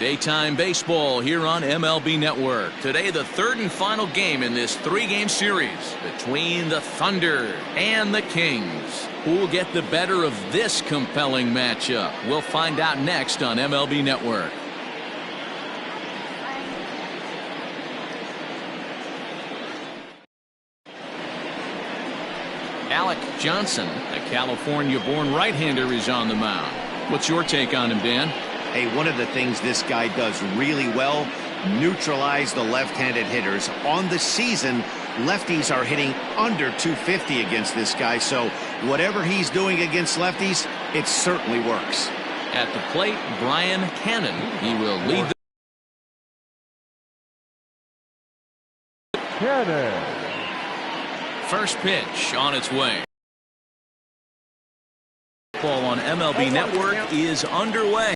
Daytime baseball here on MLB Network. Today, the third and final game in this three-game series between the Thunder and the Kings. Who will get the better of this compelling matchup? We'll find out next on MLB Network. Alec Johnson, a California-born right-hander, is on the mound. What's your take on him, Dan? Hey, one of the things this guy does really well, neutralize the left-handed hitters. On the season, lefties are hitting under 250 against this guy, so whatever he's doing against lefties, it certainly works. At the plate, Brian Cannon. He will lead the Cannon. First pitch on its way. Ball on MLB Network is underway.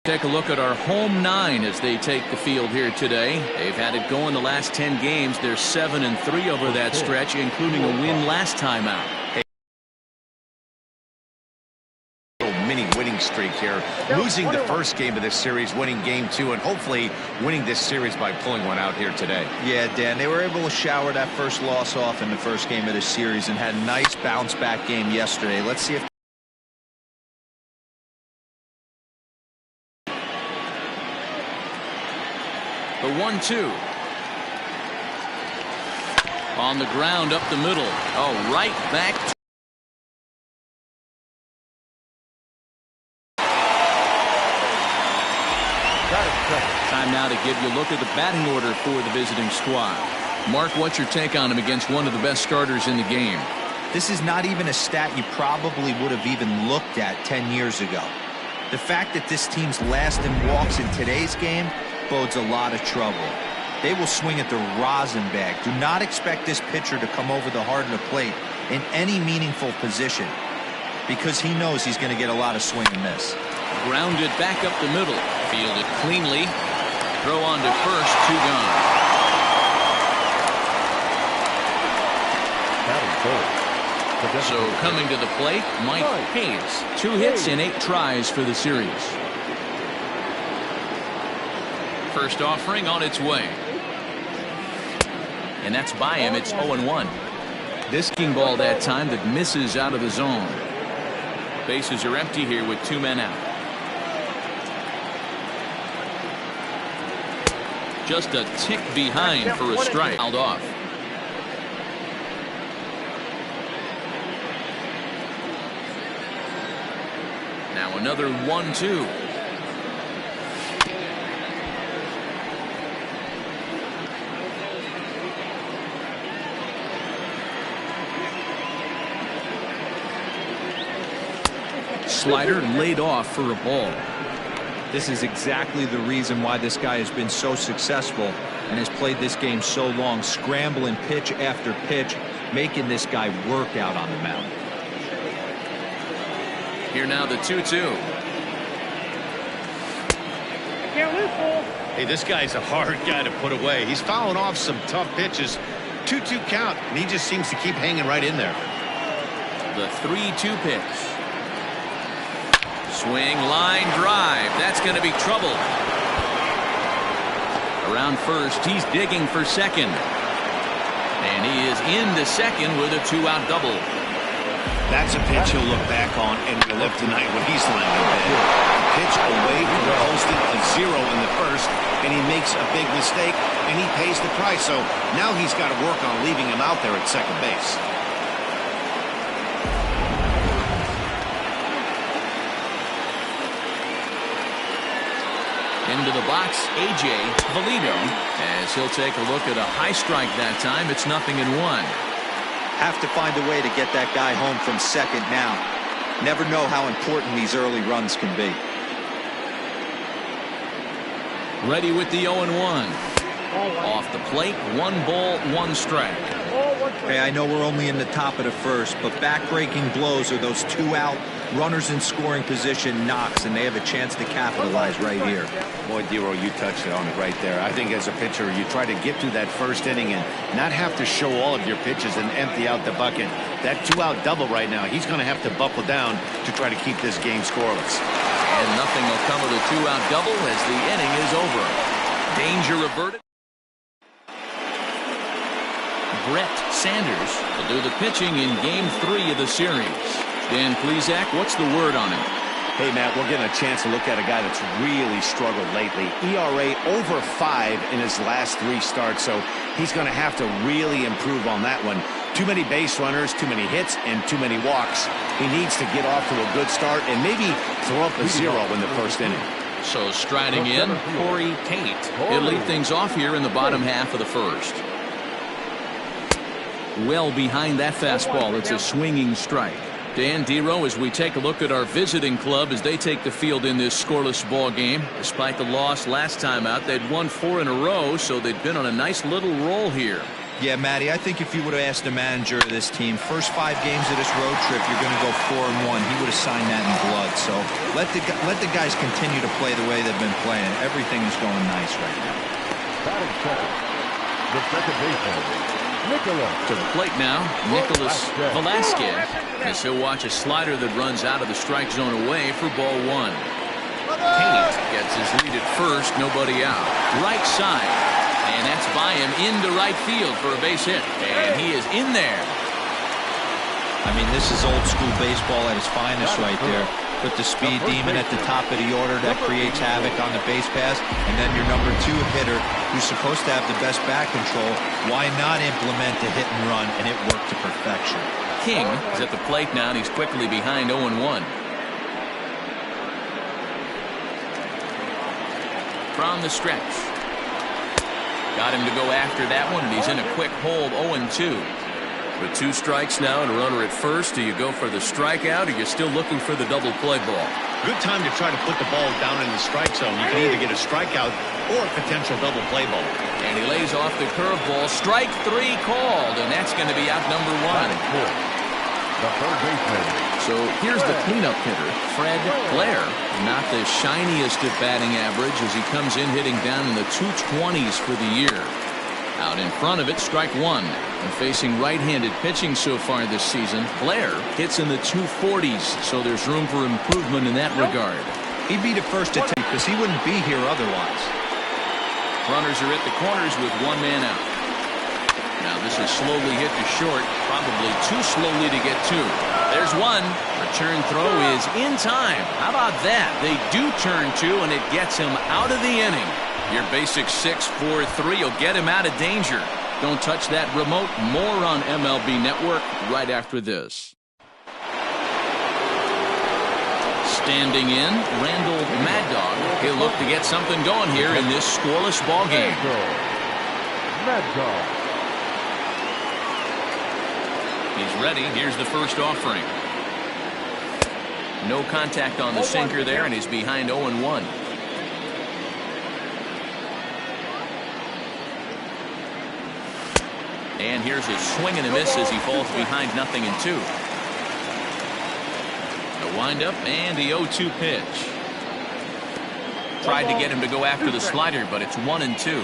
Take a look at our home nine as they take the field here today. They've had it going the last 10 games. They're 7-3 over that stretch, including a win last time out. Mini winning streak here, losing the first game of this series, winning game 2, and hopefully winning this series by pulling one out here today. Yeah, Dan, they were able to shower that first loss off in the first game of this series and had a nice bounce back game yesterday. Let's see if the 1-2 on the ground up the middle. Oh, right back. Time now to give you a look at the batting order for the visiting squad. Mark, what's your take on him against one of the best starters in the game? this is not even a stat you probably would have even looked at 10 years ago. The fact that this team's last in walks in today's game bodes a lot of trouble. They will swing at the rosin bag. Do not expect this pitcher to come over the heart of the plate in any meaningful position, because he knows he's going to get a lot of swing and miss. Grounded back up the middle. Fielded cleanly. Throw on to first. 2 gone. So coming to the plate, Mike Hayes. 2 hits in 8 tries for the series. First offering on its way. And that's by him. It's 0-1. This king ball that time that misses out of the zone. Bases are empty here with 2 men out. Just a tick behind for a strike. Fouled off. Now another 1-2. Slider laid off for a ball. This is exactly the reason why this guy has been so successful and has played this game so long, scrambling pitch after pitch, making this guy work out on the mound. Here now the 2-2. Hey, this guy's a hard guy to put away. He's fouling off some tough pitches. 2-2 count, and he just seems to keep hanging right in there. The 3-2 pitch. Swing, line drive. That's going to be trouble. Around first, he's digging for second. And he is into second with a 2-out double. That's a pitch he'll look back on and relive tonight when he's lying in bed. Pitch away from posting a 0 in the first, and he makes a big mistake, and he pays the price. So now he's got to work on leaving him out there at second base. Into the box, A.J. Valino, as he'll take a look at a high strike that time. It's 0-1. Have to find a way to get that guy home from second now. Never know how important these early runs can be. Ready with the 0-1. Off the plate, 1 ball, 1 strike. Hey, I know we're only in the top of the first, but back-breaking blows are those 2-out runners in scoring position knocks, and they have a chance to capitalize right here. Boy, Dero, you touched on it right there. I think as a pitcher, you try to get through that first inning and not have to show all of your pitches and empty out the bucket. That 2-out double right now, he's going to have to buckle down to try to keep this game scoreless. And nothing will come of the two-out double as the inning is over. Danger averted. Brett Sanders will do the pitching in Game 3 of the series. Dan Plesac, what's the word on him? Hey, Matt, we're getting a chance to look at a guy that's really struggled lately. ERA over 5 in his last 3 starts, so he's going to have to really improve on that one. Too many base runners, too many hits, and too many walks. He needs to get off to a good start and maybe throw up a 0 in the first inning. So striding in, Corey Tate. He'll lead things off here in the bottom half of the first. Well behind that fastball, it's a swinging strike. Dan Dero, as we take a look at our visiting club as they take the field in this scoreless ball game. Despite the loss last time out, they'd won 4 in a row, so they'd been on a nice little roll here. Yeah, Matty, I think if you would have asked the manager of this team, first 5 games of this road trip, you're going to go 4-1. He would have signed that in blood. So let the guys continue to play the way they've been playing. Everything is going nice right now. The second baseman, Nicholas. To the plate now, Nicholas Velasquez, as he'll watch a slider that runs out of the strike zone away for ball 1. Tate gets his lead at first, nobody out. Right side, and that's by him into right field for a base hit, and he is in there. I mean, this is old school baseball at its finest right there. Put the speed demon at the top of the order that creates havoc on the base pass, and then your number 2 hitter who's supposed to have the best bat control. Why not implement the hit and run? And it worked to perfection. King is at the plate now, and he's quickly behind 0-1. From the stretch. Got him to go after that one, and he's in a quick hold, 0-2. With 2 strikes now and a runner at first, do you go for the strikeout or you're still looking for the double play ball? Good time to try to put the ball down in the strike zone. You can either get a strikeout or a potential double play ball. And he lays off the curveball. Strike 3 called, and that's going to be out number 1. The third baseman. So here's the cleanup hitter, Fred Blair. Not the shiniest of batting average as he comes in hitting down in the 220s for the year. Out in front of it, strike 1. And facing right-handed pitching so far this season, Blair hits in the 240s, so there's room for improvement in that regard. He'd be the first to take because he wouldn't be here otherwise. Runners are at the corners with 1 man out. Now this is slowly hit to short, probably too slowly to get to. There's 1. Return throw is in time. How about that? They do turn 2, and it gets him out of the inning. Your basic 6-4-3 will get him out of danger. Don't touch that remote. More on MLB Network right after this. Standing in, Randall Mad Dog. He'll look to get something going here in this scoreless ball game. Mad Dog. He's ready. Here's the first offering. No contact on the sinker there, and he's behind 0-1. And here's a swing and a miss as he falls behind 0-2. The windup and the 0-2 pitch. Tried to get him to go after the slider, but it's 1-2.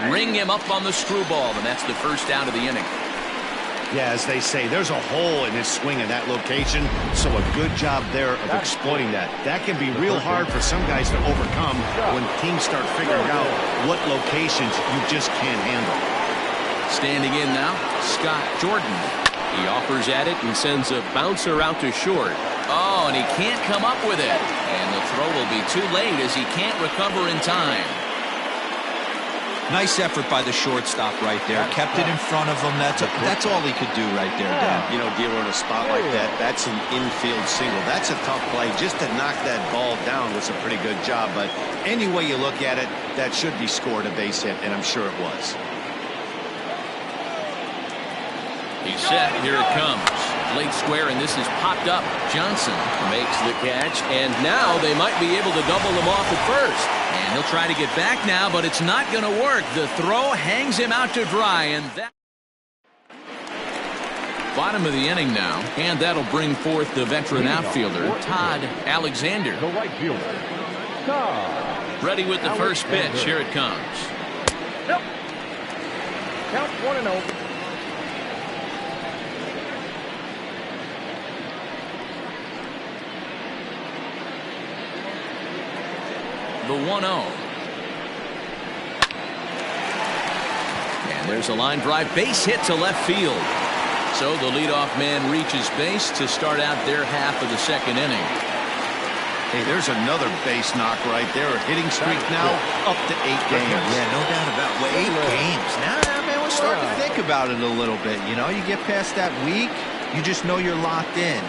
Ring him up on the screwball, and that's the first out of the inning. Yeah, as they say, there's a hole in his swing in that location, so a good job there of exploiting that. That can be real hard for some guys to overcome when teams start figuring out what locations you just can't handle. Standing in now, Scott Jordan. He offers at it and sends a bouncer out to short. Oh, and he can't come up with it. And the throw will be too late as he can't recover in time. Nice effort by the shortstop right there. Kept it in front of him. That's all he could do right there, Dan. You know, Dero, in a spot like that, that's an infield single. That's a tough play. Just to knock that ball down was a pretty good job. But any way you look at it, that should be scored a base hit, and I'm sure it was. He's set. Here it comes. Late square, and this is popped up. Johnson makes the catch, and now they might be able to double him off at first. And he'll try to get back now, but it's not going to work. The throw hangs him out to dry, and that... Bottom of the inning now, and that'll bring forth the veteran outfielder, Todd Alexander. The right fielder, Todd. Ready with the first pitch. Here it comes. Yep. Count 1-0. the 1-0. And there's a line drive base hit to left field. So the leadoff man reaches base to start out their half of the second inning. Hey, there's another base knock right there. A hitting streak now up to 8 games. Yeah, no doubt about it. 8 games. Now, man, we're starting to think about it a little bit. You know, you get past that week, you just know you're locked in.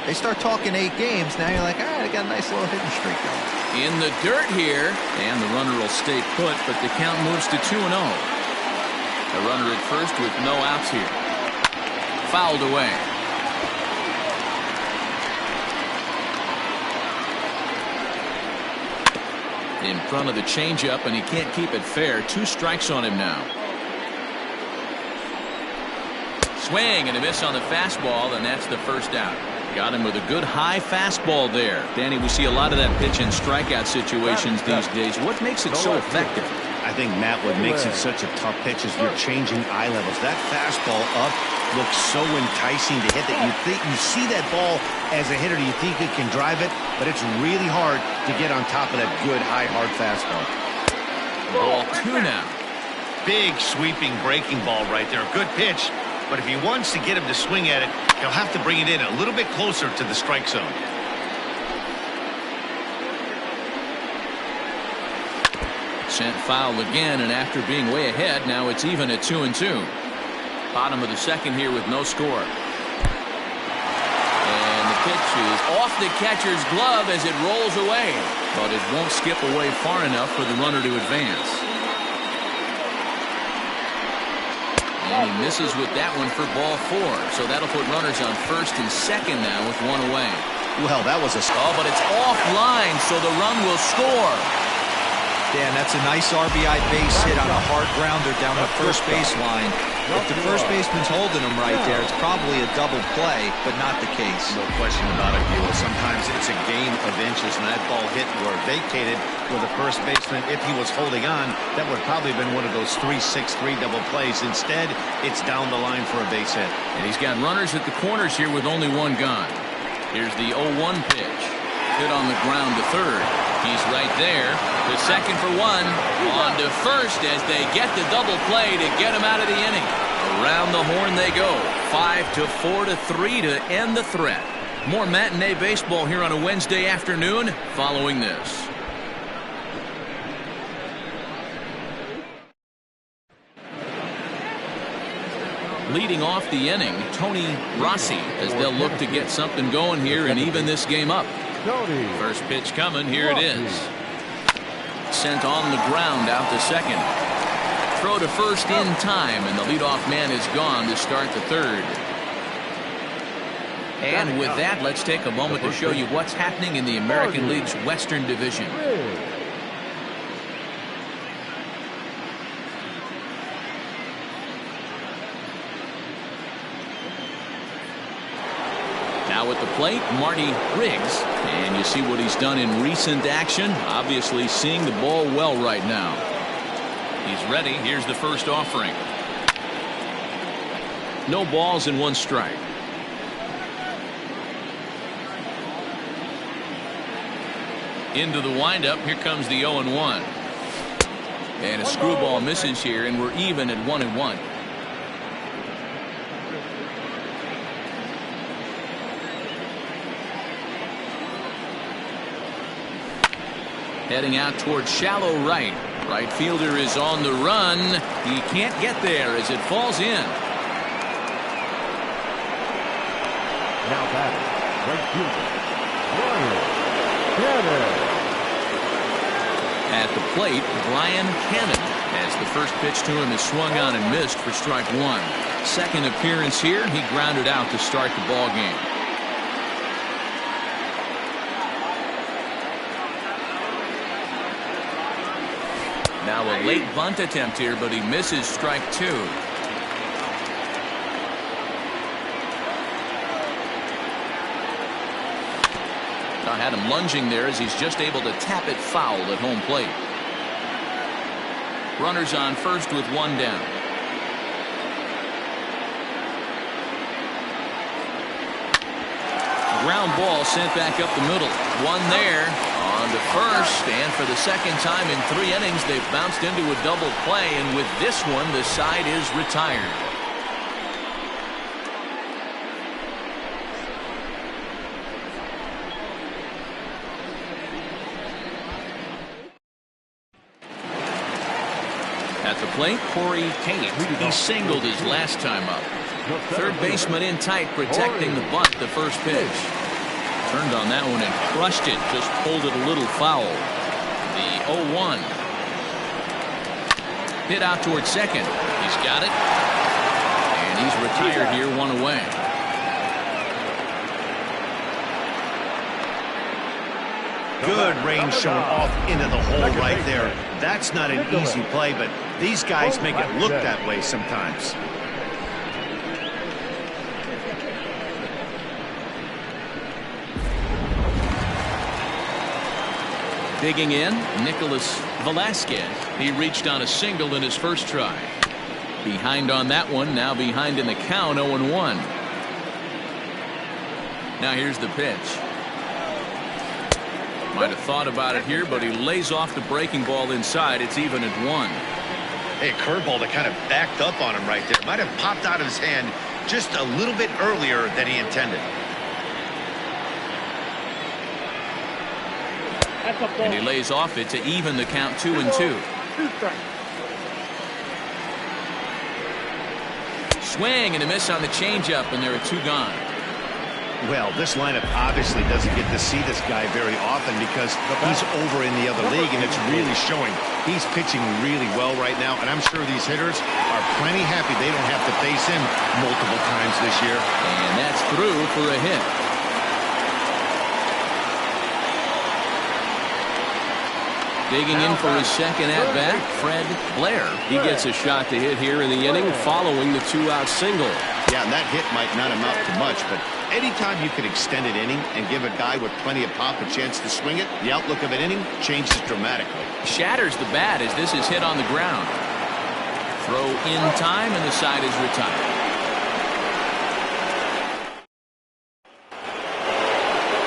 They start talking 8 games, now you're like, all right, I got a nice little hitting streak going. In the dirt here, and the runner will stay put, but the count moves to 2-0. A runner at first with no outs here. Fouled away. In front of the changeup, and he can't keep it fair. 2 strikes on him now. Swing and a miss on the fastball, and that's the first out. Got him with a good high fastball there. Danny, we see a lot of that pitch and strikeout situations these days. What makes it so effective? I think, Matt, what makes it such a tough pitch is you're changing eye levels. That fastball up looks so enticing to hit that you see that ball as a hitter, you think you can drive it, but it's really hard to get on top of that good high hard fastball. Ball 2 now. Big sweeping breaking ball right there. Good pitch, but if he wants to get him to swing at it, he'll have to bring it in a little bit closer to the strike zone. Sent foul again, and after being way ahead, now it's even at 2-2. Bottom of the second here with no score. And the pitch is off the catcher's glove as it rolls away, but it won't skip away far enough for the runner to advance. And he misses with that one for ball 4, so that'll put runners on first and second now with 1 away. Well, that was a... Oh, but it's offline, so the run will score. Dan, that's a nice RBI base hit on a hard grounder down the first baseline. If the first baseman's holding him right there, it's probably a double play, but not the case. No question about it, Buell. Sometimes it's a game of inches, and that ball hit or vacated with the first baseman. If he was holding on, that would probably have been one of those 3-6-3 double plays. Instead, it's down the line for a base hit. And he's got runners at the corners here with only 1 gone. Here's the 0-1 pitch. Hit on the ground to third. He's right there. The second for 1. On to first as they get the double play to get him out of the inning. Around the horn they go. 5-4-3 to end the threat. More matinee baseball here on a Wednesday afternoon following this. Leading off the inning, Tony Rossi, as they'll look to get something going here and even this game up. First pitch coming, here it is. Sent on the ground out to second. Throw to first in time, and the leadoff man is gone to start the third. And with that, let's take a moment to show you what's happening in the American League's Western Division. Now at the plate, Marty Riggs, and you see what he's done in recent action. Obviously seeing the ball well right now. He's ready. Here's the first offering. No balls and 1 strike. Into the windup. Here comes the 0-1. And a screwball misses here, and we're even at 1-1. Heading out towards shallow right. Right fielder is on the run. He can't get there as it falls in. Now batting, right fielder, Brian Cannon. At the plate, Brian Cannon, as the first pitch to him is swung on and missed for strike 1. Second appearance here, he grounded out to start the ball game. Now a late bunt attempt here, but he misses strike 2. I had him lunging there as he's just able to tap it foul at home plate. Runners on first with 1 down. Ground ball sent back up the middle. 1 there. On On to first, and for the second time in 3 innings, they've bounced into a double play, and with this one, the side is retired. At the plate, Corey Tate. He singled his last time up. Third baseman in tight, protecting the bunt. The first pitch. Turned on that one and crushed it. Just pulled it a little foul. The 0-1. Hit out towards second. He's got it. And he's retired here, 1 away. Good range showing off into the hole right there. That's not an easy play, but these guys make it look that way sometimes. Digging in, Nicholas Velasquez. He reached on a single in his first try. Behind on that one, now behind in the count, 0-1. Now here's the pitch. Might have thought about it here, but he lays off the breaking ball inside. It's even at 1. Hey, curveball that kind of backed up on him right there. Might have popped out of his hand just a little bit earlier than he intended. And he lays off it to even the count 2-2. Swing and a miss on the changeup, and there are 2 gone. Well, this lineup obviously doesn't get to see this guy very often because he's over in the other league, and it's really showing. He's pitching really well right now, and I'm sure these hitters are plenty happy they don't have to face him multiple times this year. And that's through for a hit. Digging in for his second at-bat, Fred Blair. He gets a shot to hit here in the inning following the 2-out single. Yeah, and that hit might not amount to much, but anytime you can extend an inning and give a guy with plenty of pop a chance to swing it, the outlook of an inning changes dramatically. Shatters the bat as this is hit on the ground. Throw in time, and the side is retired.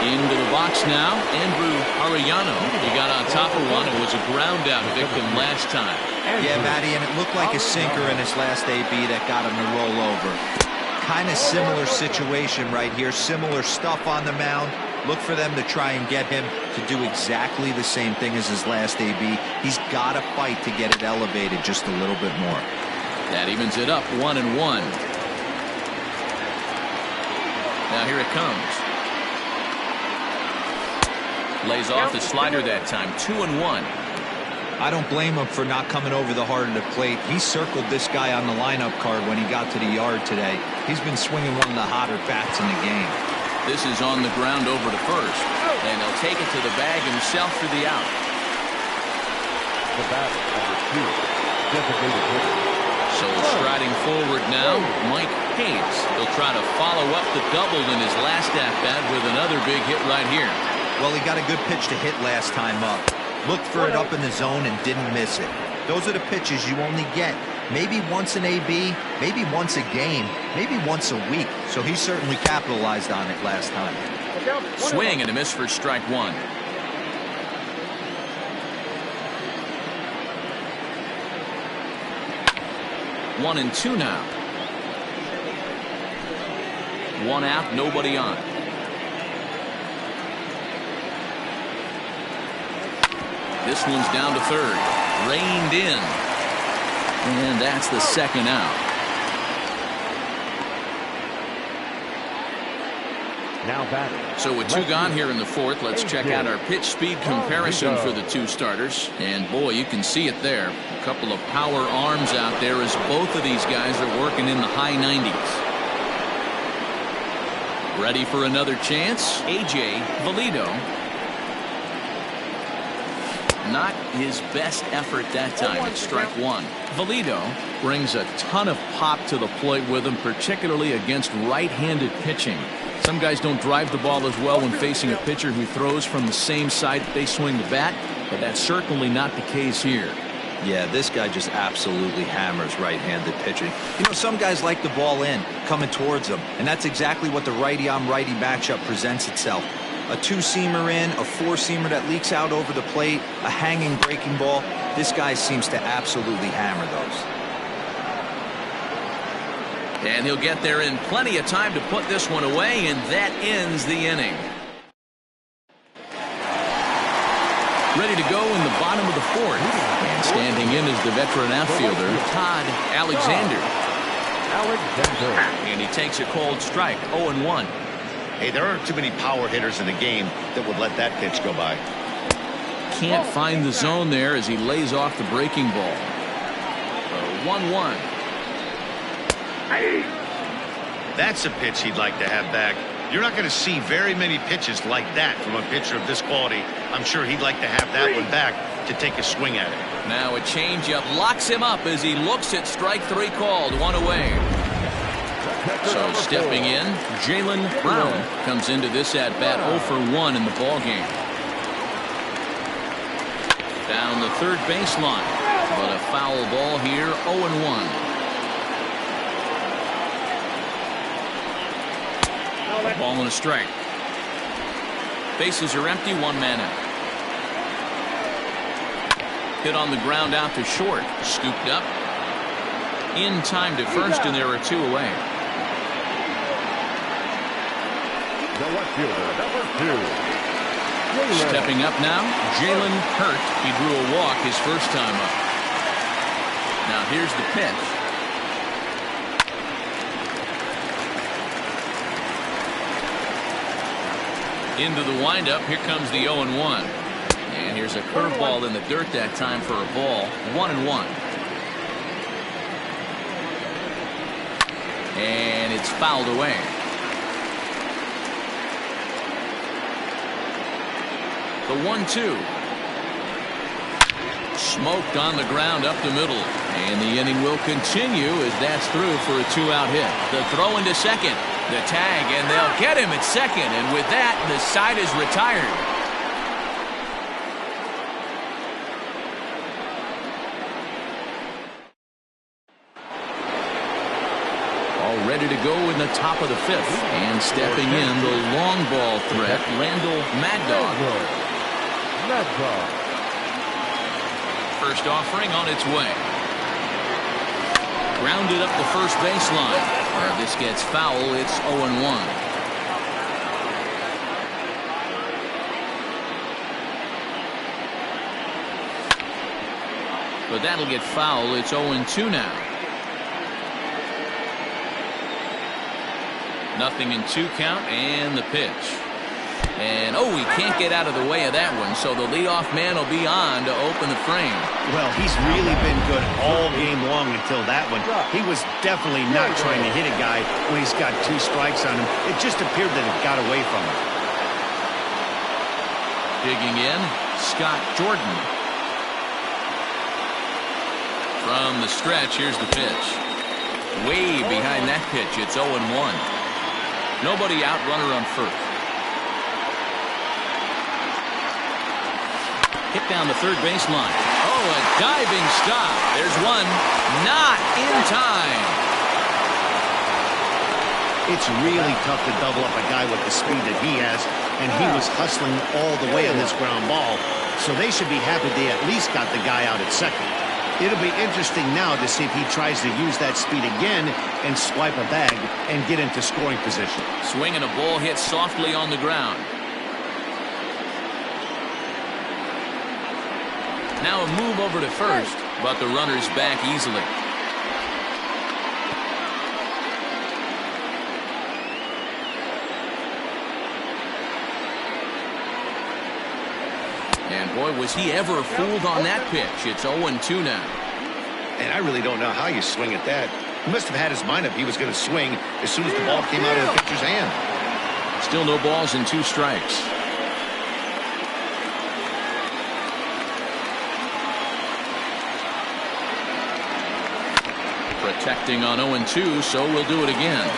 Into the box now, Andrew Arellano. He got on top of one. It was a ground out victim last time. Yeah, Matty, and it looked like a sinker in his last AB that got him to roll over. Kind of similar situation right here. Similar stuff on the mound. Look for them to try and get him to do exactly the same thing as his last AB. He's got to fight to get it elevated just a little bit more. That evens it up, 1-1. Now here it comes. Lays off the slider that time, 2-1. I don't blame him for not coming over the heart of the plate. He circled this guy on the lineup card when he got to the yard today. He's been swinging one of the hotter bats in the game. This is on the ground over to first, and he'll take it to the bag himself for the out. The bat, number 2, designated hitter. So striding forward now, Mike Hayes. He'll try to follow up the double in his last at-bat with another big hit right here. Well, he got a good pitch to hit last time up. Looked for it up in the zone and didn't miss it. Those are the pitches you only get maybe once an AB, maybe once a game, maybe once a week. So he certainly capitalized on it last time. Swing and a miss for strike 1. One and 2 now. 1 out, nobody on. This one's down to third. Reined in. And that's the second out. Now batting. So with 2 gone here in the fourth, let's check out our pitch speed comparison for the 2 starters. And boy, you can see it there. A couple of power arms out there as both of these guys are working in the high 90s. Ready for another chance? A.J. Valido. Not his best effort that time. It's strike 1. Valido brings a ton of pop to the plate with him, particularly against right-handed pitching. Some guys don't drive the ball as well when facing a pitcher who throws from the same side that they swing the bat, but that's certainly not the case here. Yeah, this guy just absolutely hammers right-handed pitching. You know, some guys like the ball in, coming towards them, and that's exactly what the righty-on-righty matchup presents itself. A two-seamer in, a four-seamer that leaks out over the plate, a hanging breaking ball. This guy seems to absolutely hammer those. And he'll get there in plenty of time to put this one away, and that ends the inning. Ready to go in the bottom of the fourth. And standing in is the veteran outfielder, Todd Alexander. And he takes a cold strike, 0-1. Hey, there aren't too many power hitters in the game that would let that pitch go by. Can't find the zone there as he lays off the breaking ball. 1-1. That's a pitch he'd like to have back. You're not going to see very many pitches like that from a pitcher of this quality. I'm sure he'd like to have that one back to take a swing at it. Now a changeup locks him up as he looks at strike three called, one away. So stepping in, Jaylen Brown comes into this at bat 0 for 1 in the ball game. Down the third baseline, but a foul ball here, 0-1. Ball and a strike. Bases are empty, one man out. Hit on the ground out to short. Scooped up. In time to first, and there are two away. The left fielder, number 2. Stepping up now, Jalen Hurt. He drew a walk his first time up. Now here's the pitch. Into the windup. Here comes the 0-1. And here's a curveball in the dirt that time for a ball. 1-1. And it's fouled away. The 1-2. Smoked on the ground up the middle. And the inning will continue as that's through for a 2-out hit. The throw into second. The tag, and they'll get him at second, and with that, the side is retired. All ready to go in the top of the fifth, and stepping in the long ball threat, Randall Mad Dog. First offering on its way. Grounded up the first baseline. This gets foul. It's 0-1. But that'll get foul. It's 0-2 now. Nothing in 2 count, and the pitch. And he can't get out of the way of that one, so the leadoff man will be on to open the frame. Well, he's really been good all game long until that one. He was definitely not trying to hit a guy when he's got 2 strikes on him. It just appeared that it got away from him. Digging in, Scott Jordan. From the stretch, here's the pitch. Way behind that pitch, it's 0-1. Nobody out, runner on first. Hit down the third baseline. A diving stop. There's one. Not in time. It's really tough to double up a guy with the speed that he has, and he was hustling all the way on this ground ball, so they should be happy they at least got the guy out at second. It'll be interesting now to see if he tries to use that speed again and swipe a bag and get into scoring position. Swinging a ball hit softly on the ground. Now a move over to first, but the runner's back easily. And boy, was he ever fooled on that pitch. It's 0-2 now. And I really don't know how you swing at that. He must have had his mind up he was going to swing as soon as the ball came out of the pitcher's hand. Still no balls and 2 strikes. Protecting on 0-2, so we'll do it again.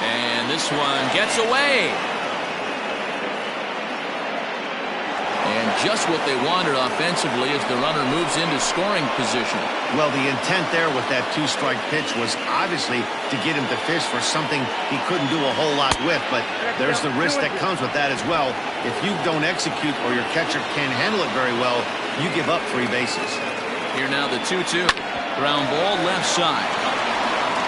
And this one gets away. And just what they wanted offensively as the runner moves into scoring position. Well, the intent there with that two-strike pitch was obviously to get him to fish for something he couldn't do a whole lot with, but there's the risk that comes with that as well. If you don't execute or your catcher can't handle it very well, you give up 3 bases. Here now the 2-2. Ground ball left side.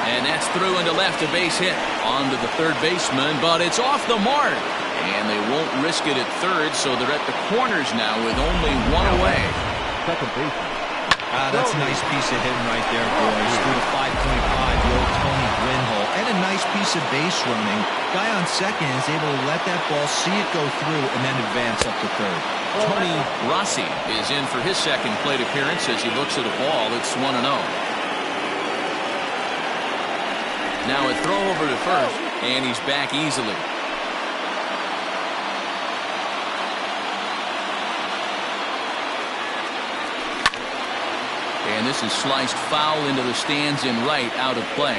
And that's through into left, a base hit. On to the third baseman, but it's off the mark. And they won't risk it at third, so they're at the corners now with only 1 away. Second baseman. That's a nice piece of hitting right there, boys. Through the 5.5, the old Tony Gwynn hole. And a nice piece of base running. Guy on second is able to let that ball, see it go through, and then advance up to third. Tony Rossi is in for his second plate appearance as he looks at a ball. It's 1-0. Now a throw over to first, and he's back easily. And this is sliced foul into the stands in right, out of play.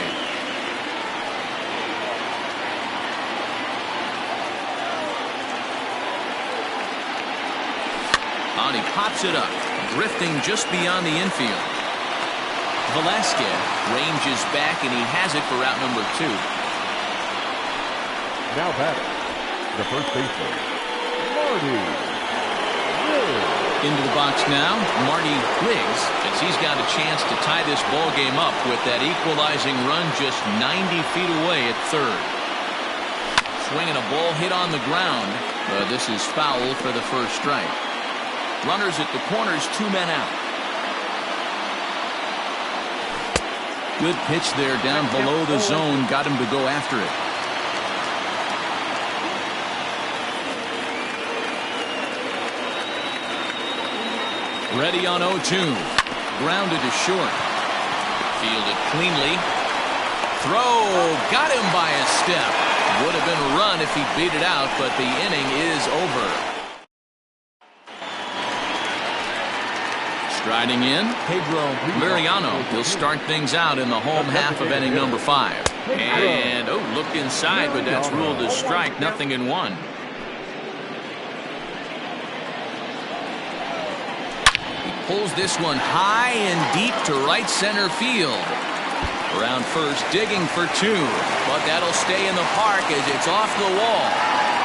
And he pops it up, drifting just beyond the infield. Velasquez ranges back, and he has it for route number 2. Now batting, the first baseman, Marty Riggs. Into the box now, Marty Riggs, as he's got a chance to tie this ball game up with that equalizing run just 90 feet away at third. Swinging a ball hit on the ground, but this is foul for the first strike. Runners at the corners, 2 men out. Good pitch there down below the zone. Got him to go after it. Ready on 0-2. Grounded to short. Fielded cleanly. Throw. Got him by a step. Would have been a run if he beat it out, but the inning is over. Striding in, Pedro Mariano. He'll start things out in the home half of inning number 5. And, looked inside, but that's ruled a strike. Nothing in 1. He pulls this one high and deep to right center field. Around first, digging for 2. But that'll stay in the park as it's off the wall.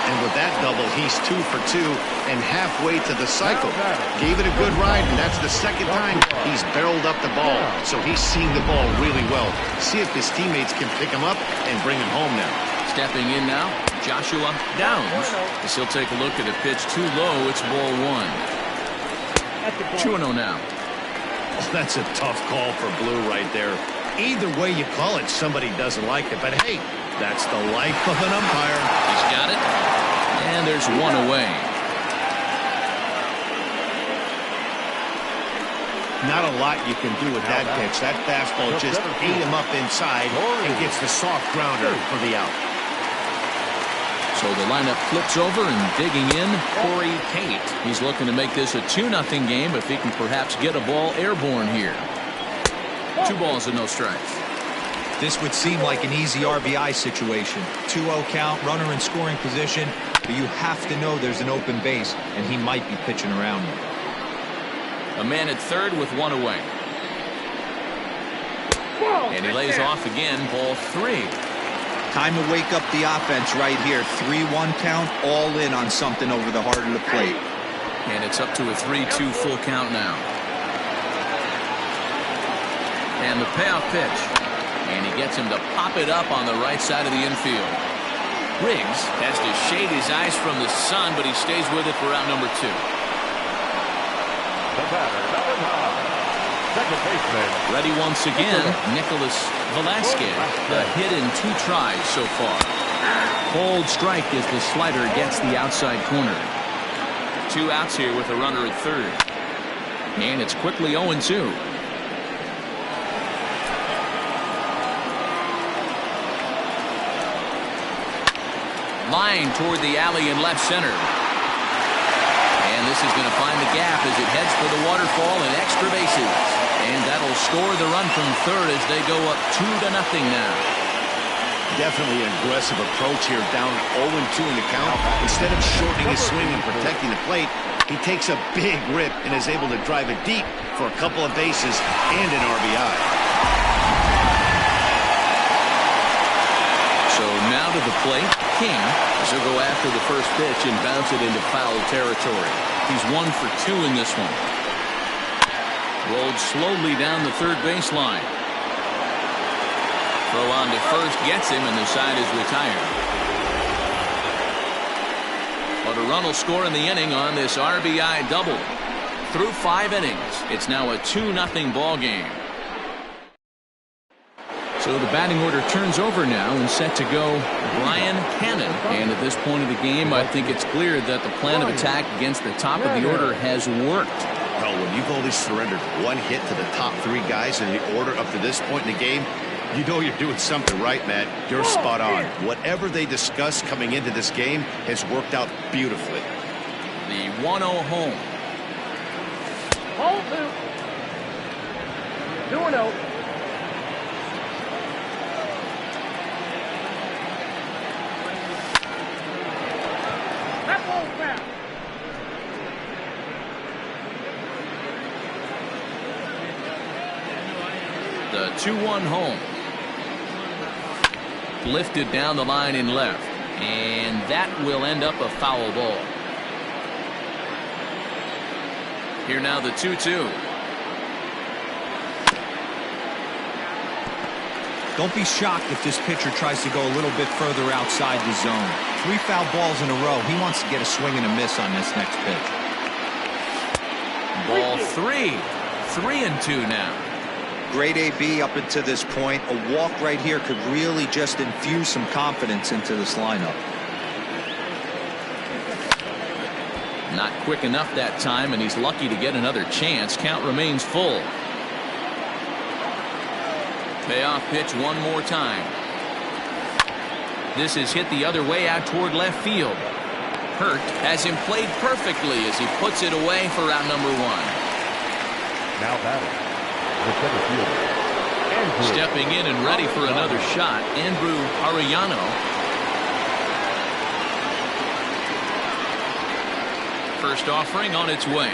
And with that double, he's 2 for 2 and halfway to the cycle. Gave it a good ride, and that's the second time he's barreled up the ball. So he's seeing the ball really well. See if his teammates can pick him up and bring him home now. Stepping in now, Joshua Downs. As he'll take a look at a pitch too low. It's ball 1. 2-0 now. Oh, that's a tough call for Blue right there. Either way you call it, somebody doesn't like it. But hey, that's the life of an umpire. He's got it. And there's 1 away. Not a lot you can do with that pitch. That fastball just ate him up inside and gets the soft grounder for the out. So the lineup flips over, and digging in, Corey Tate. He's looking to make this a 2-0 game if he can perhaps get a ball airborne here. 2 balls and no strikes. This would seem like an easy RBI situation. 2-0 count, runner in scoring position, but you have to know there's an open base, and he might be pitching around you. A man at third with 1 away. And he lays off again, ball 3. Time to wake up the offense right here. 3-1 count, all in on something over the heart of the plate. And it's up to a 3-2 full count now. And the payoff pitch. And he gets him to pop it up on the right side of the infield. Riggs has to shade his eyes from the sun, but he stays with it for out number 2. The batter, number 9. Second baseman. Ready once again, Nicholas Velasquez. The hit in 2 tries so far. Cold strike as the slider gets the outside corner. 2 outs here with a runner at third. And it's quickly 0-2. Line toward the alley in left center. And this is going to find the gap as it heads for the waterfall and extra bases. And that'll score the run from third as they go up 2-0 now. Definitely an aggressive approach here, down 0-2 in the count. Instead of shortening his swing and protecting the plate, he takes a big rip and is able to drive it deep for a couple of bases and an RBI. So now to the plate, King. He'll go after the first pitch and bounce it into foul territory. He's 1 for 2 in this one. Rolled slowly down the third baseline. Throw on to first gets him, and the side is retired. But a run will score in the inning on this RBI double. Through 5 innings, it's now a 2-0 ball game. So the batting order turns over now and set to go Brian Cannon. And at this point of the game, I think it's clear that the plan of attack against the top of the order has worked. Well, when you've only surrendered 1 hit to the top 3 guys in the order up to this point in the game, you know you're doing something right, Matt. You're spot on. Whatever they discussed coming into this game has worked out beautifully. The 1-0 home. Hold 2-0. The 2-1 home. Lifted down the line in left, and that will end up a foul ball. Here now the 2-2. Don't be shocked if this pitcher tries to go a little bit further outside the zone. 3 foul balls in a row. He wants to get a swing and a miss on this next pitch. Ball 3. 3-2 now. Great AB up until this point. A walk right here could really just infuse some confidence into this lineup. Not quick enough that time, and he's lucky to get another chance. Count remains full. Payoff pitch one more time. This is hit the other way out toward left field. Hurt has him played perfectly as he puts it away for out number 1. Now batting, the center fielder, Andrew. Stepping in and ready for another shot, Andrew Arellano. First offering on its way.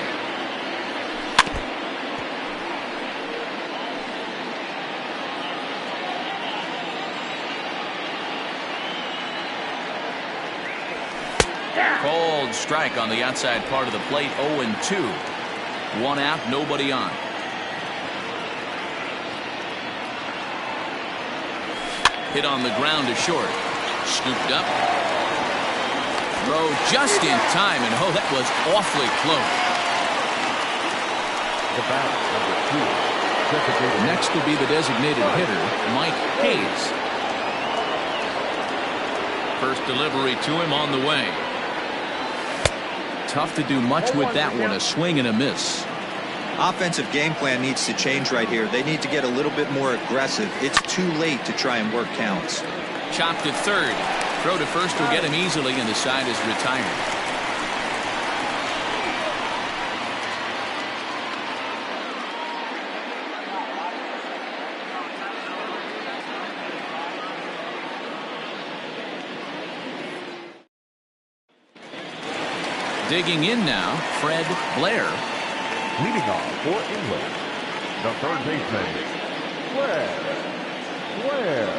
Cold strike on the outside part of the plate. 0-2. 1 out, nobody on. Hit on the ground to short. Scooped up. Throw just in time, and oh, that was awfully close. The batter, number 2. Next will be the designated hitter, Mike Hayes. First delivery to him on the way. Tough to do much with that one. A swing and a miss. Offensive game plan needs to change right here. They need to get a little bit more aggressive. It's too late to try and work counts. Chopped at third. Throw to first will get him easily, and the side is retired. Digging in now, Fred Blair. Leading off for England, the third baseman, Blair.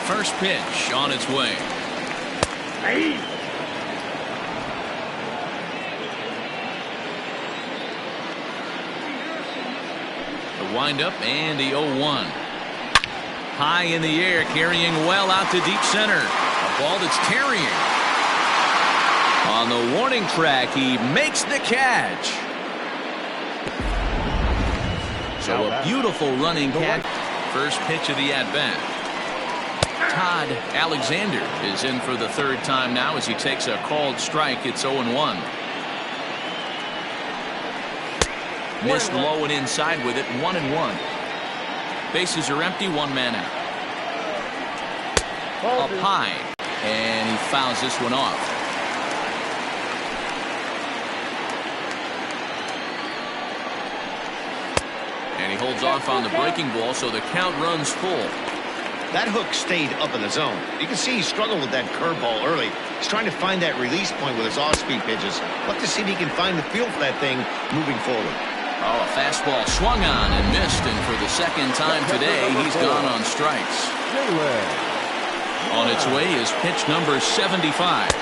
First pitch on its way. The windup and the 0-1. High in the air, carrying well out to deep center. A ball that's carrying. On the warning track, he makes the catch. So a beautiful running catch. First pitch of the at-bat. Todd Alexander is in for the third time now as he takes a called strike. It's 0-1. Missed low and inside with it. 1-1. Bases are empty. 1 man out. Up high, and he fouls this one off. And he holds off on the breaking ball, so the count runs full. That hook stayed up in the zone. You can see he struggled with that curveball early. He's trying to find that release point with his off-speed pitches. Look to see if he can find the feel for that thing moving forward. Oh, a fastball swung on and missed, and for the second time today, he's gone on strikes. On its way is pitch number 75.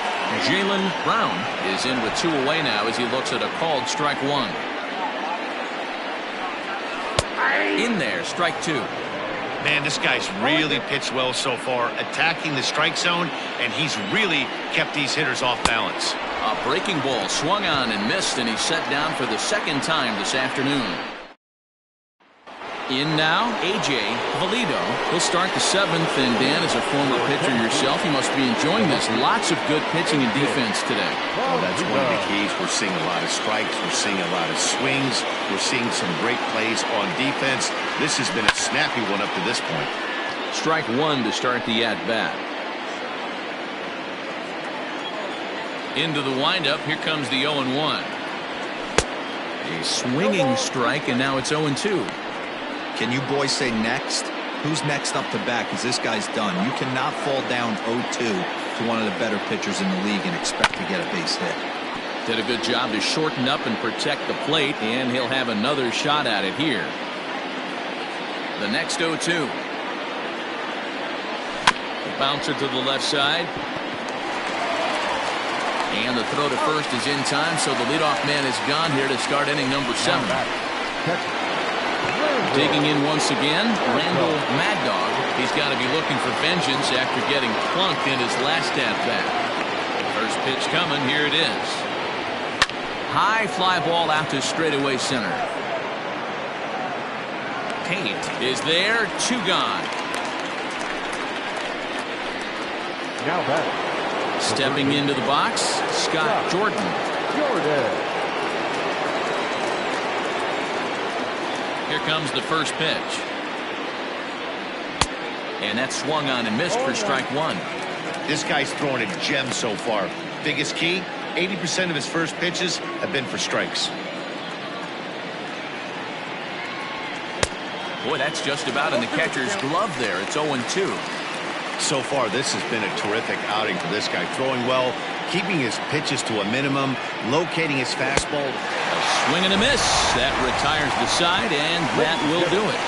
Jaylen Brown is in with 2 away now as he looks at a called strike 1. In there, strike 2. Man, this guy's really pitched well so far, attacking the strike zone, and he's really kept these hitters off balance. A breaking ball swung on and missed, and he's set down for the second time this afternoon. In now, A.J. Valido. He'll start the 7th, and Dan, as a former pitcher yourself, you must be enjoying this. Lots of good pitching and defense today. Oh, that's one of the keys. We're seeing a lot of strikes. We're seeing a lot of swings. We're seeing some great plays on defense. This has been a snappy one up to this point. Strike 1 to start the at-bat. Into the windup. Here comes the 0-1. A swinging strike, and now it's 0-2. Can you boys say next? Who's next up to bat? Because this guy's done. You cannot fall down 0-2 to one of the better pitchers in the league and expect to get a base hit. Did a good job to shorten up and protect the plate, and he'll have another shot at it here. The next 0-2. The bouncer to the left side. And the throw to first is in time, so the leadoff man is gone here to start inning number 7. Digging in once again, Randall Mad Dog. He's got to be looking for vengeance after getting clunked in his last at-bat. First pitch coming, here it is. High fly ball out to straightaway center. Tate is there, 2 gone. Now batting. Stepping into the box, Scott Jordan. Here comes the first pitch. And that's swung on and missed for strike 1. This guy's throwing a gem so far. Biggest key, 80% of his first pitches have been for strikes. Boy, that's just about in the catcher's glove there. It's 0-2. So far, this has been a terrific outing for this guy. Throwing well, keeping his pitches to a minimum, locating his fastball. A swing and a miss. That retires the side, and that will do it.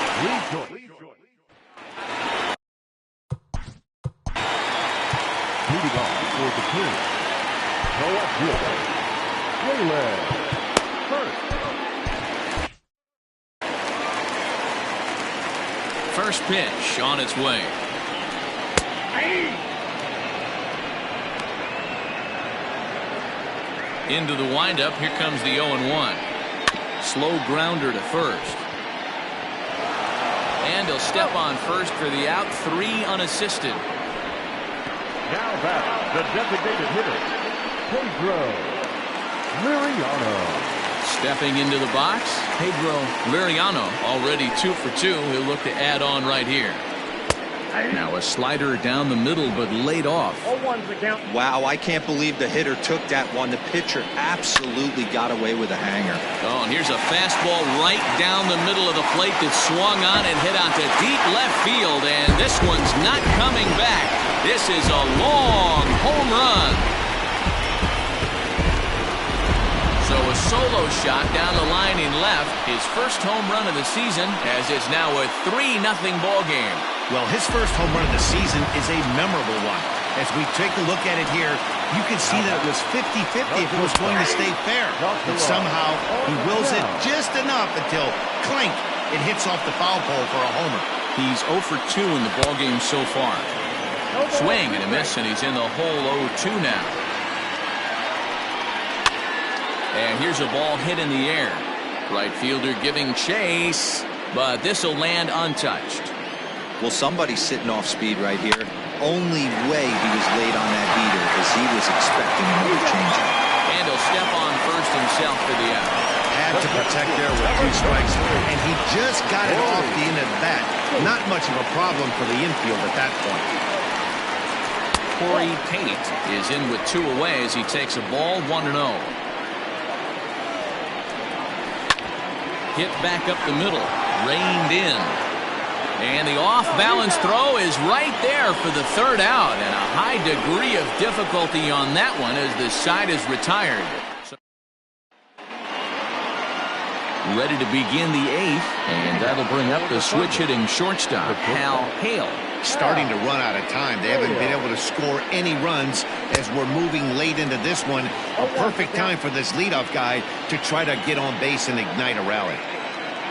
Leading off for the team. Noah Wheeler. First. First pitch on its way. Into the windup. Here comes the 0-1. Slow grounder to first. And he'll step on first for the out. 3 unassisted. Now back, the designated hitter, Pedro Liriano. Stepping into the box, Pedro Liriano, already 2 for 2. He'll look to add on right here. Now a slider down the middle, but laid off. Wow, I can't believe the hitter took that one. The pitcher absolutely got away with a hanger. Oh, and here's a fastball right down the middle of the plate that swung on and hit onto deep left field, and this one's not coming back. This is a long home run. So a solo shot down the line in left, his first home run of the season, as it's now a 3-0 ball game. Well, his first home run of the season is a memorable one. As we take a look at it here, you can see that it was 50-50 if it was going to stay fair. But somehow, he wills it just enough until, clink, it hits off the foul pole for a homer. He's 0 for 2 in the ball game so far. Swing and a miss, and he's in the hole 0-2 now. And here's a ball hit in the air. Right fielder giving chase, but this will land untouched. Well, somebody's sitting off speed right here. Only way he was late on that heater is he was expecting another changeup. And he'll step on first himself for the out. Had to protect there with 2 strikes, and he just got it off the end of the bat. Not much of a problem for the infield at that point. Corey Tate is in with 2 away as he takes a ball 1-0. Hit back up the middle, reined in. And the off-balance throw is right there for the third out, and a high degree of difficulty on that one as the side is retired. Ready to begin the eighth, and that'll bring up the switch-hitting shortstop, Hal Hale. Starting to run out of time. They haven't been able to score any runs as we're moving late into this one. A perfect time for this leadoff guy to try to get on base and ignite a rally.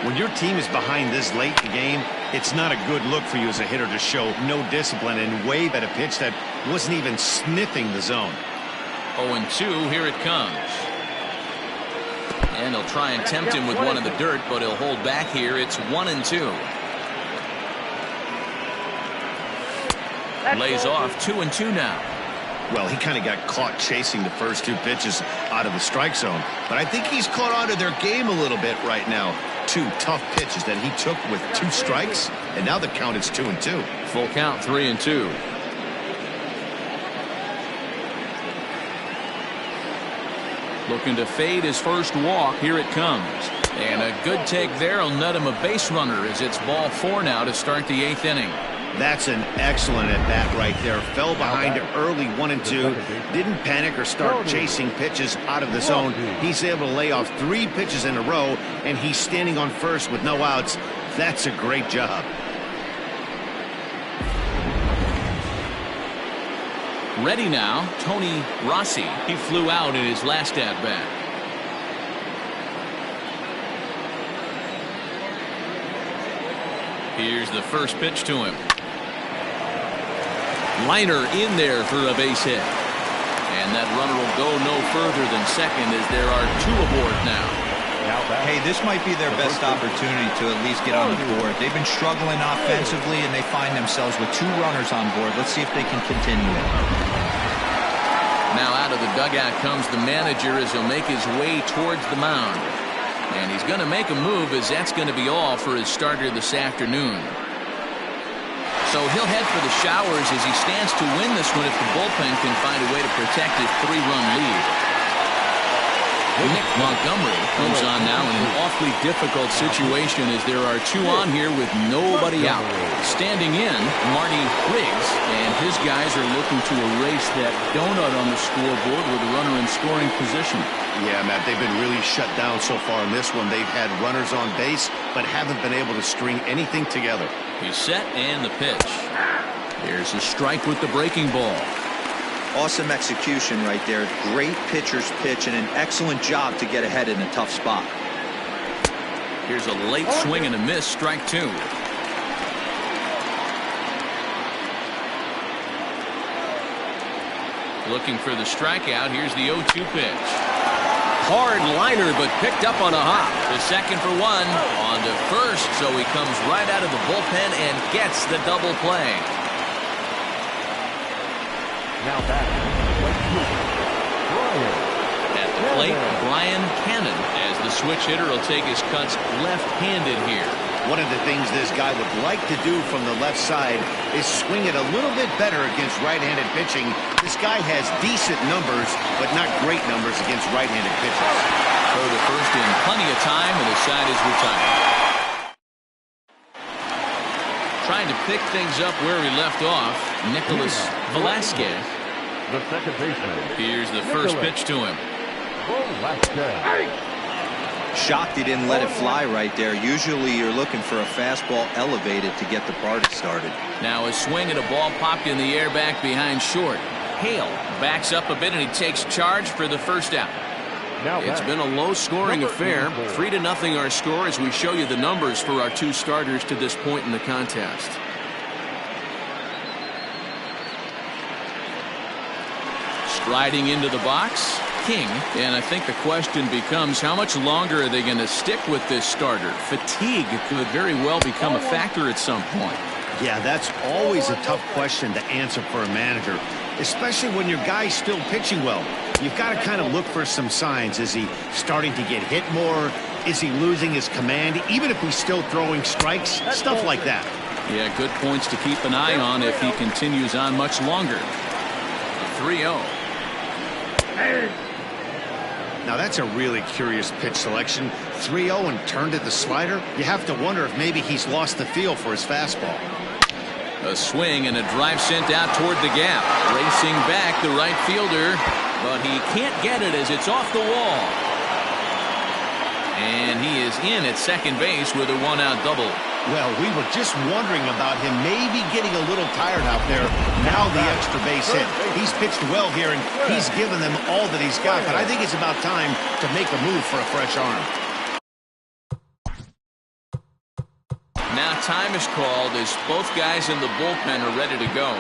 When your team is behind this late in the game, it's not a good look for you as a hitter to show no discipline and wave at a pitch that wasn't even sniffing the zone. 0-2, here it comes. And he'll try and tempt him with one in the dirt, but he'll hold back here. It's 1-2. Lays off 2-2 now. Well, he kind of got caught chasing the first two pitches out of the strike zone. But I think he's caught on to their game a little bit right now. Two tough pitches that he took with 2 strikes, and now the count is 2-2. Full count, 3-2. Looking to fade his first walk. Here it comes. And a good take there will net him a base runner as it's ball 4 now to start the 8th inning. That's an excellent at-bat right there. Fell behind early 1-2. Didn't panic or start chasing pitches out of the zone. He's able to lay off 3 pitches in a row, and he's standing on first with no outs. That's a great job. Ready now, Tony Rossi. He flew out in his last at-bat. Here's the first pitch to him. Liner in there for a base hit. And that runner will go no further than second as there are 2 aboard now. Hey, this might be their best opportunity to at least get on the board. They've been struggling offensively, and they find themselves with 2 runners on board. Let's see if they can continue it. Now out of the dugout comes the manager as he'll make his way towards the mound. And he's going to make a move as that's going to be all for his starter this afternoon. So he'll head for the showers as he stands to win this one if the bullpen can find a way to protect his 3-run lead. Nick Montgomery comes on now in an awfully difficult situation as there are 2 on here with nobody out. Standing in, Marty Riggs, and his guys are looking to erase that donut on the scoreboard with a runner in scoring position. Yeah, Matt, they've been really shut down so far in this one. They've had runners on base, but haven't been able to string anything together. He's set and the pitch. Here's a strike with the breaking ball. Awesome execution right there. Great pitcher's pitch and an excellent job to get ahead in a tough spot. Here's a late swing and a miss, strike 2. Looking for the strikeout. Here's the 0-2 pitch. Hard liner, but picked up on a hop. The second for 1 on to first, so he comes right out of the bullpen and gets the double play. Now back. At the plate, Brian Cannon, as the switch hitter will take his cuts left-handed here. One of the things this guy would like to do from the left side is swing it a little bit better against right-handed pitching. This guy has decent numbers, but not great numbers against right-handed pitchers. Throw to first in plenty of time, and the side is retired. Trying to pick things up where he left off, Nicholas Velasquez. The second baseman. Here's the first pitch to him. Shocked he didn't let it fly right there. Usually you're looking for a fastball elevated to get the party started. Now a swing and a ball popped in the air back behind short. Hale backs up a bit and he takes charge for the first out. It's been a low-scoring affair. 3-0 our score as we show you the numbers for our 2 starters to this point in the contest. Striding into the box, King. And I think the question becomes, how much longer are they going to stick with this starter? Fatigue could very well become a factor at some point. Yeah, that's always a tough question to answer for a manager, especially when your guy's still pitching well. You've got to kind of look for some signs. Is he starting to get hit more? Is he losing his command, even if he's still throwing strikes? Stuff like that. Yeah, good points to keep an eye on if he continues on much longer. 3-0. Now that's a really curious pitch selection. 3-0 and turned to the slider? You have to wonder if maybe he's lost the feel for his fastball. A swing and a drive sent out toward the gap. Racing back the right fielder, but he can't get it as it's off the wall. And he is in at second base with a one-out double. Well, we were just wondering about him maybe getting a little tired out there. Now the extra base hit. He's pitched well here, and he's given them all that he's got. But I think it's about time to make a move for a fresh arm. Now time is called as both guys in the bullpen are ready to go.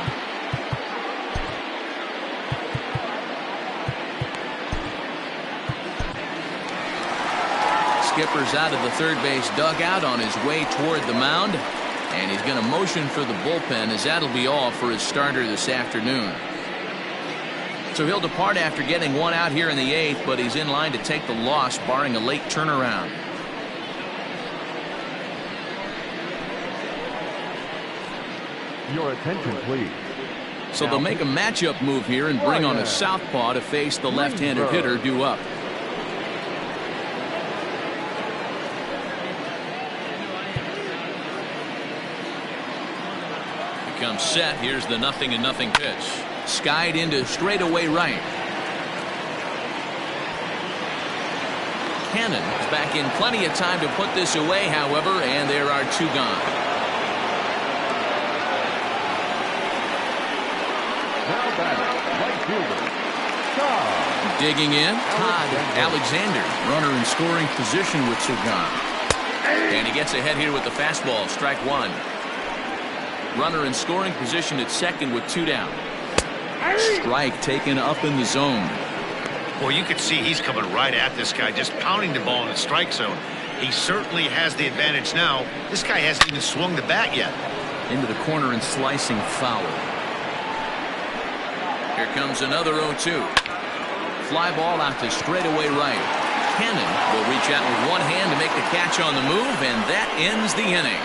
Skipper's out of the third base dugout on his way toward the mound, and he's going to motion for the bullpen as that'll be all for his starter this afternoon. So he'll depart after getting one out here in the 8th, but he's in line to take the loss barring a late turnaround. Your attention, please. So they'll make a matchup move here and bring on a southpaw to face the left-handed hitter due up. Comes set. Here's the 0-0 pitch. Skied into straightaway right. Cannon is back in plenty of time to put this away, however, and there are two gone. Now batting, right fielder, Todd. Digging in, Todd Alexander. Runner in scoring position with two gone. And he gets ahead here with the fastball. Strike one. Runner in scoring position at second with two down. Strike taken up in the zone. Well, you can see he's coming right at this guy, just pounding the ball in the strike zone. He certainly has the advantage now. This guy hasn't even swung the bat yet. Into the corner and slicing foul. Here comes another 0-2. Fly ball out to straightaway right. Cannon will reach out with one hand to make the catch on the move, and that ends the inning.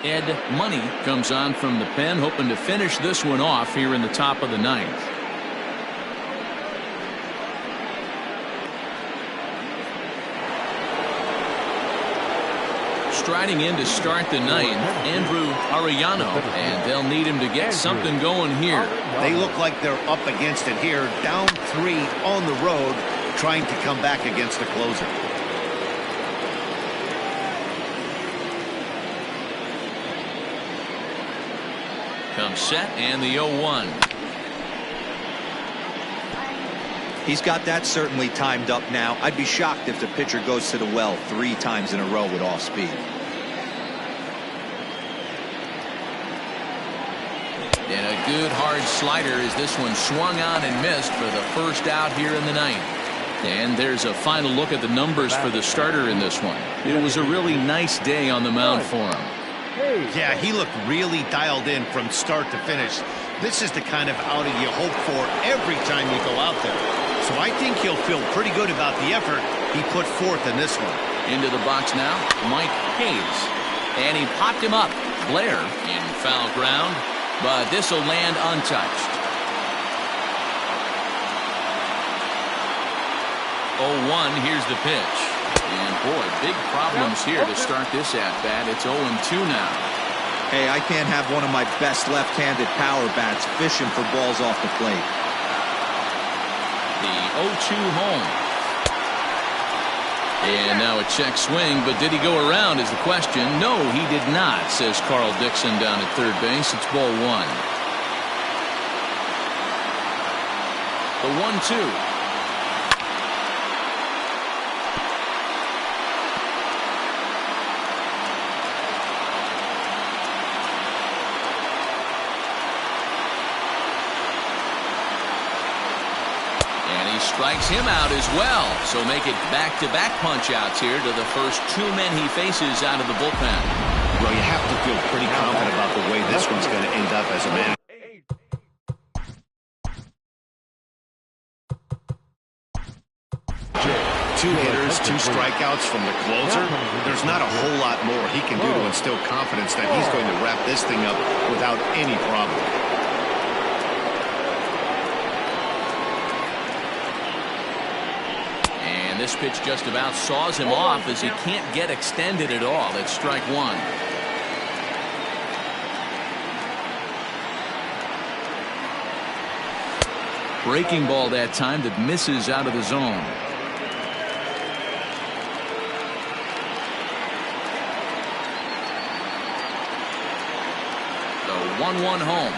Ed Money comes on from the pen, hoping to finish this one off here in the top of the 9th. Striding in to start the 9th, Andrew Arellano, and they'll need him to get something going here. They look like they're up against it here, down 3 on the road, trying to come back against the closer. Comes set and the 0-1. He's got that certainly timed up now. I'd be shocked if the pitcher goes to the well 3 times in a row with off speed. And a good hard slider as this one swung on and missed for the first out here in the 9th. And there's a final look at the numbers for the starter in this one. It was a really nice day on the mound for him. Yeah, he looked really dialed in from start to finish. This is the kind of outing you hope for every time you go out there. So I think he'll feel pretty good about the effort he put forth in this one. Into the box now, Mike Hayes. And he popped him up. Blair in foul ground, but this will land untouched. 0-1, here's the pitch. And boy, big problems here to start this at-bat. It's 0-2 now. Hey, I can't have one of my best left-handed power bats fishing for balls off the plate. The 0-2 home. And now a check swing, but did he go around is the question. No, he did not, says Carl Dixon down at third base. It's ball 1. The 1-2. Strikes him out as well. So make it back-to-back punch-outs here to the first 2 men he faces out of the bullpen. Well, you have to feel pretty confident about the way this one's going to end up as a manager. 2 hitters, 2 strikeouts from the closer. There's not a whole lot more he can do to instill confidence that he's going to wrap this thing up without any problem. And this pitch just about saws him off as he can't get extended at all. It's strike one. Breaking ball that time that misses out of the zone. The 1-1 home.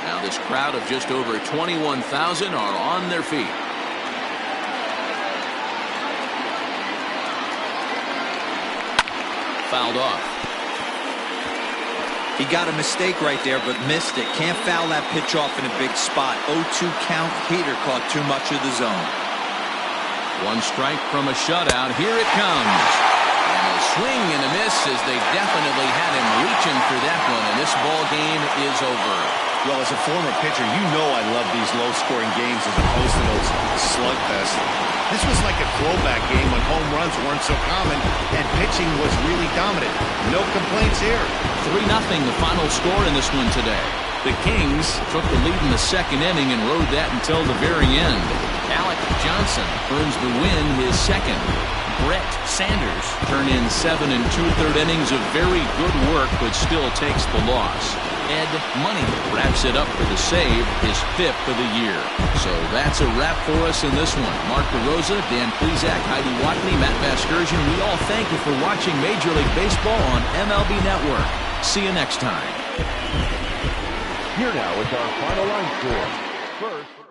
Now this crowd of just over 21,000 are on their feet. Fouled off. He got a mistake right there, but missed it. Can't foul that pitch off in a big spot. 0-2 count. Heater caught too much of the zone. One strike from a shutout. Here it comes. And a swing and a miss as they definitely had him reaching for that one. And this ball game is over. Well, as a former pitcher, you know I love these low-scoring games as opposed to those slugfests. This was like a throwback game when home runs weren't so common and pitching was really dominant. No complaints here. 3-0 the final score in this one today. The Kings took the lead in the second inning and rode that until the very end. Alec Johnson earns the win, his second. Brett Sanders turned in 7 2/3 innings of very good work, but still takes the loss. Ed Money wraps it up for the save, his 5th of the year. So that's a wrap for us in this one. Mark DeRosa, Dan Plesac, Heidi Watley, Matt Vasgersian, we all thank you for watching Major League Baseball on MLB Network. See you next time. Here now is our final line score. First.